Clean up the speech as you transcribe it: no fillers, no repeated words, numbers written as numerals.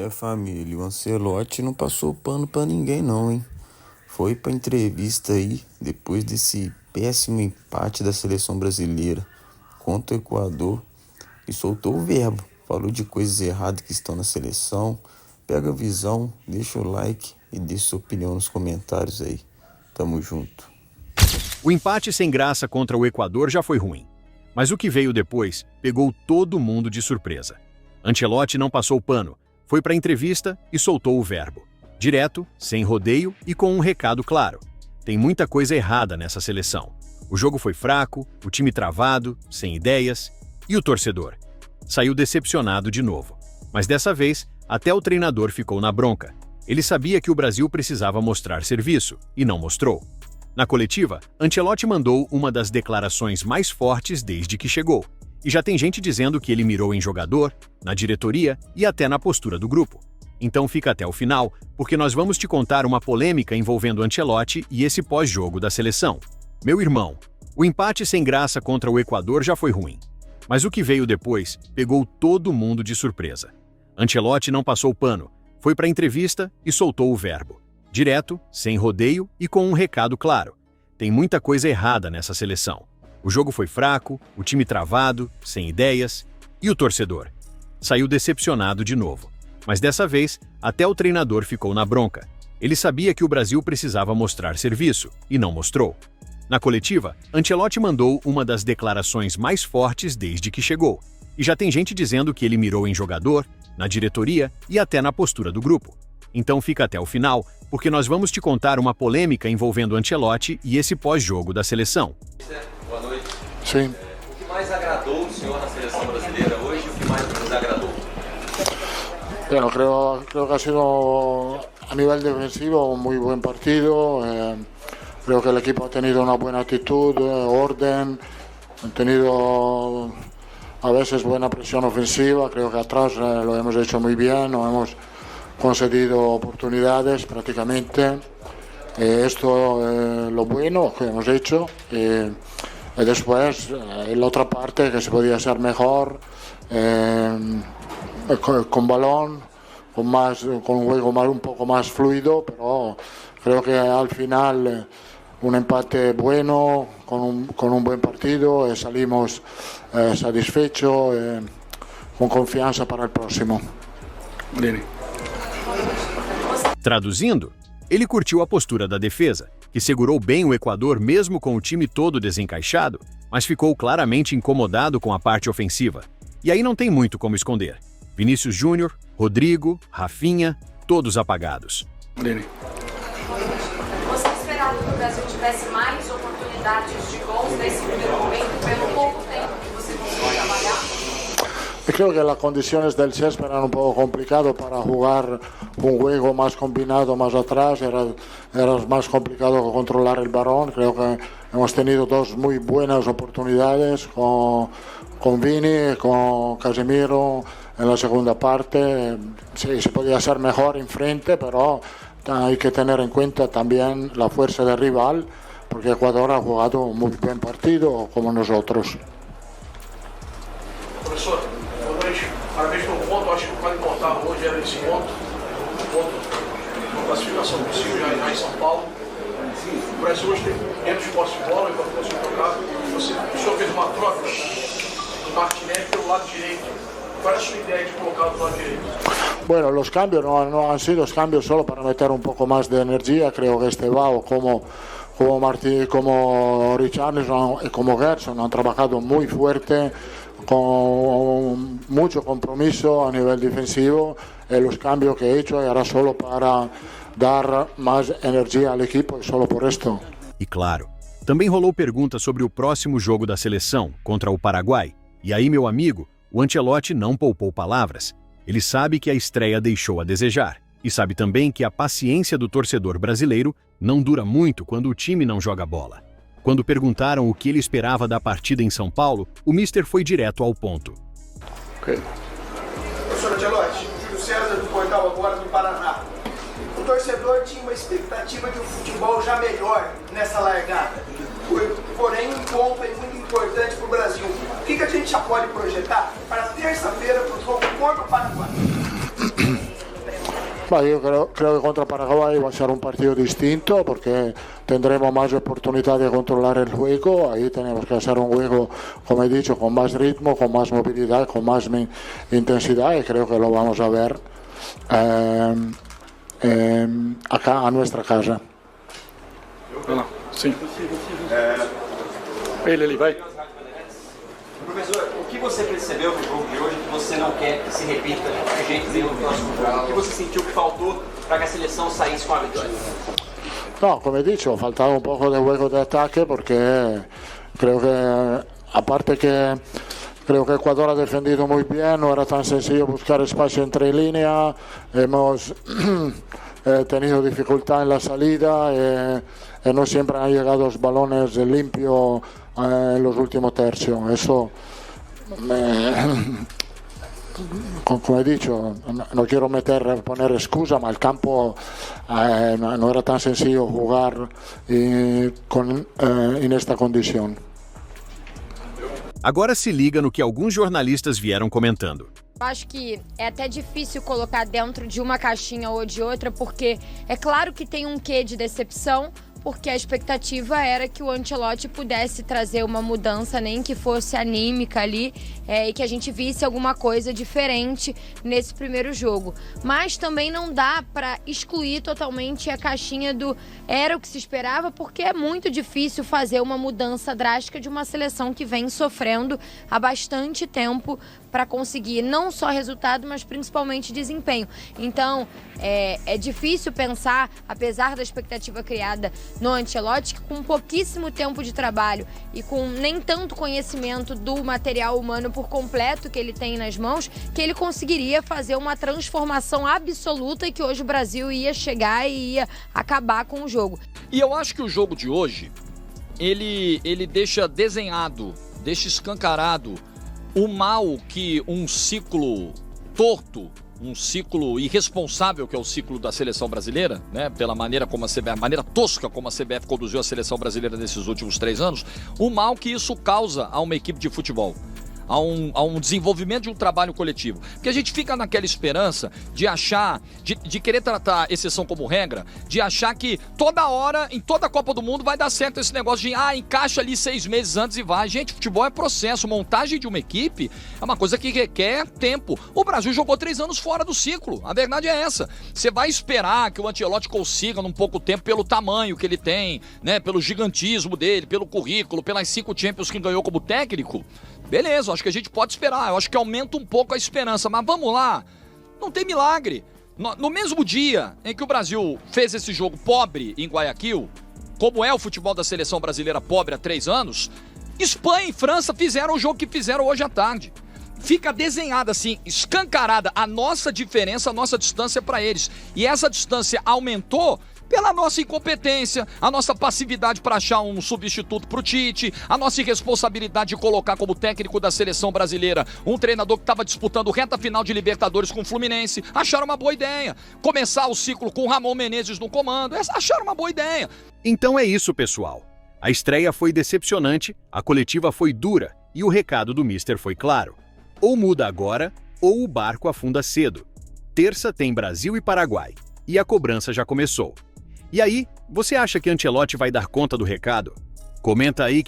Família, o Ancelotti não passou pano pra ninguém não, hein? Foi pra entrevista aí, depois desse péssimo empate da seleção brasileira contra o Equador e soltou o verbo. Falou de coisas erradas que estão na seleção. Pega a visão, deixa o like e deixa sua opinião nos comentários aí. Tamo junto. O empate sem graça contra o Equador já foi ruim. Mas o que veio depois pegou todo mundo de surpresa. Ancelotti não passou pano, foi para a entrevista e soltou o verbo. Direto, sem rodeio e com um recado claro. Tem muita coisa errada nessa seleção. O jogo foi fraco, o time travado, sem ideias. E o torcedor? Saiu decepcionado de novo. Mas dessa vez, até o treinador ficou na bronca. Ele sabia que o Brasil precisava mostrar serviço, e não mostrou. Na coletiva, Ancelotti mandou uma das declarações mais fortes desde que chegou. E já tem gente dizendo que ele mirou em jogador, na diretoria e até na postura do grupo. Então fica até o final, porque nós vamos te contar uma polêmica envolvendo Ancelotti e esse pós-jogo da seleção. Meu irmão, o empate sem graça contra o Equador já foi ruim. Mas o que veio depois pegou todo mundo de surpresa. Ancelotti não passou pano, foi para a entrevista e soltou o verbo. Direto, sem rodeio e com um recado claro. Tem muita coisa errada nessa seleção. O jogo foi fraco, o time travado, sem ideias. E o torcedor? Saiu decepcionado de novo. Mas dessa vez, até o treinador ficou na bronca. Ele sabia que o Brasil precisava mostrar serviço, e não mostrou. Na coletiva, Ancelotti mandou uma das declarações mais fortes desde que chegou. E já tem gente dizendo que ele mirou em jogador, na diretoria e até na postura do grupo. Então fica até o final, porque nós vamos te contar uma polêmica envolvendo Ancelotti e esse pós-jogo da seleção. Boa noite. Sim. O que mais agradou o senhor na seleção brasileira hoje e o que mais desagradou? Bueno, creo que ha sido a nivel defensivo un muy buen partido. Creo que el equipo ha tenido una buena actitud, orden, han tenido a veces buena presión ofensiva. Creo que atrás lo hemos hecho muy bien, no hemos concedido oportunidades prácticamente. Esto es lo bueno que hemos hecho. Y después, en la otra parte, que se podía ser mejor, con balón, con un juego un poco más fluido, pero creo que al final un empate bueno, con un buen partido, salimos satisfechos, con confianza para el próximo. Traduzindo, ele curtiu a postura da defesa, que segurou bem o Equador mesmo com o time todo desencaixado, mas ficou claramente incomodado com a parte ofensiva. E aí não tem muito como esconder. Vinícius Júnior, Rodrigo, Rafinha, todos apagados. Você esperava que o Brasil tivesse mais oportunidades de gols nesse primeiro momento, pelo pouco tempo que você conseguiu trabalhar? Creo que las condiciones del césped eran un poco complicado para jugar un juego más combinado más atrás, era más complicado controlar el balón. Creo que hemos tenido dos muy buenas oportunidades con Vini, con Casemiro en la segunda parte. Sí, se podía ser mejor enfrente, pero hay que tener en cuenta también la fuerza del rival, porque Ecuador ha jugado un muy buen partido como nosotros. Professor, boa noite. Parabéns pelo ponto. Acho que o mais importante hoje era esse ponto. Uma classificação possível já em São Paulo. O Brasil hoje tem menos posse de bola, enquanto o Brasil jogava. O senhor fez uma troca do Martinelli pelo lado direito. Qual é a sua ideia de colocar do lado direito? Bueno, los cambios no han sido cambios solo para meter un poco más de energía. Creo que Estevao como Martí, como Richarlison y como Gerson han trabajado muy fuerte, con mucho compromiso a nivel defensivo. Los cambios que he hecho era solo para dar más energía al equipo y solo por esto. E claro, também rolou pergunta sobre o próximo jogo da seleção contra o Paraguai. E aí, meu amigo, o Ancelotti não poupou palavras. Ele sabe que a estreia deixou a desejar. E sabe também que a paciência do torcedor brasileiro não dura muito quando o time não joga bola. Quando perguntaram o que ele esperava da partida em São Paulo, o Mister foi direto ao ponto. Professor Ancelotti, Júlio César do Portal Agora do Paraná. O torcedor tinha uma expectativa de um futebol já melhor nessa largada. Porém, um ponto é muito importante para o Brasil. O que a gente já pode projetar para terça-feira para o jogo contra o Paraguai? Yo creo que contra Paraguay va a ser un partido distinto porque tendremos más oportunidad de controlar el juego. Ahí tenemos que hacer un juego, como he dicho, con más ritmo, con más movilidad, con más intensidad, y creo que lo vamos a ver acá a nuestra casa. Sim. Ele vai. Professor, o que você percebeu no jogo de hoje que você não quer que se repita de jeito nenhum no próximo jogo? O que você sentiu que faltou para que a seleção saísse com a vitória? No, como he dicho, faltaba un poco de juego de ataque porque creo que, aparte que creo que Ecuador ha defendido muy bien, no era tan sencillo buscar espacio entre líneas, hemos tenido dificultad en la salida, no siempre han llegado los balones limpios en los últimos tercios. Eso, como he dicho, no quiero poner excusa, pero el campo no era tan sencillo jugar en esta condición. Agora se liga no que alguns jornalistas vieram comentando. Acho que é até difícil colocar dentro de uma caixinha ou de outra, porque é claro que tem um quê de decepção, porque a expectativa era que o Ancelotti pudesse trazer uma mudança, nem que fosse anímica ali, e que a gente visse alguma coisa diferente nesse primeiro jogo. Mas também não dá para excluir totalmente a caixinha do era o que se esperava, porque é muito difícil fazer uma mudança drástica de uma seleção que vem sofrendo há bastante tempo para conseguir não só resultado, mas principalmente desempenho. Então, é difícil pensar, apesar da expectativa criada no Ancelotti, que com pouquíssimo tempo de trabalho e com nem tanto conhecimento do material humano por completo que ele tem nas mãos, que ele conseguiria fazer uma transformação absoluta e que hoje o Brasil ia chegar e ia acabar com o jogo. E eu acho que o jogo de hoje, ele deixa desenhado, deixa escancarado o mal que um ciclo torto, um ciclo irresponsável que é o ciclo da seleção brasileira, né? Pela maneira como a CBF, maneira tosca como a CBF conduziu a seleção brasileira nesses últimos 3 anos, o mal que isso causa a uma equipe de futebol. A um desenvolvimento de um trabalho coletivo. Porque a gente fica naquela esperança de achar, de querer tratar exceção como regra, de achar que toda hora, em toda a Copa do Mundo, vai dar certo esse negócio de encaixa ali 6 meses antes e vai. Gente, futebol é processo, montagem de uma equipe é uma coisa que requer tempo. O Brasil jogou 3 anos fora do ciclo, a verdade é essa. Você vai esperar que o Ancelotti consiga num pouco tempo pelo tamanho que ele tem, né, pelo gigantismo dele, pelo currículo, pelas 5 Champions que ganhou como técnico? Beleza, acho que a gente pode esperar, eu acho que aumenta um pouco a esperança, mas vamos lá, não tem milagre. No mesmo dia em que o Brasil fez esse jogo pobre em Guayaquil, como é o futebol da seleção brasileira pobre há 3 anos, Espanha e França fizeram o jogo que fizeram hoje à tarde. Fica desenhada assim, escancarada a nossa diferença, a nossa distância para eles. E essa distância aumentou pela nossa incompetência, a nossa passividade para achar um substituto para o Tite, a nossa irresponsabilidade de colocar como técnico da seleção brasileira um treinador que estava disputando reta final de Libertadores com o Fluminense. Acharam uma boa ideia. Começar o ciclo com o Ramon Menezes no comando. Acharam uma boa ideia. Então é isso, pessoal. A estreia foi decepcionante, a coletiva foi dura e o recado do Mister foi claro. Ou muda agora, ou o barco afunda cedo. Terça tem Brasil e Paraguai. E a cobrança já começou. E aí, você acha que Ancelotti vai dar conta do recado? Comenta aí.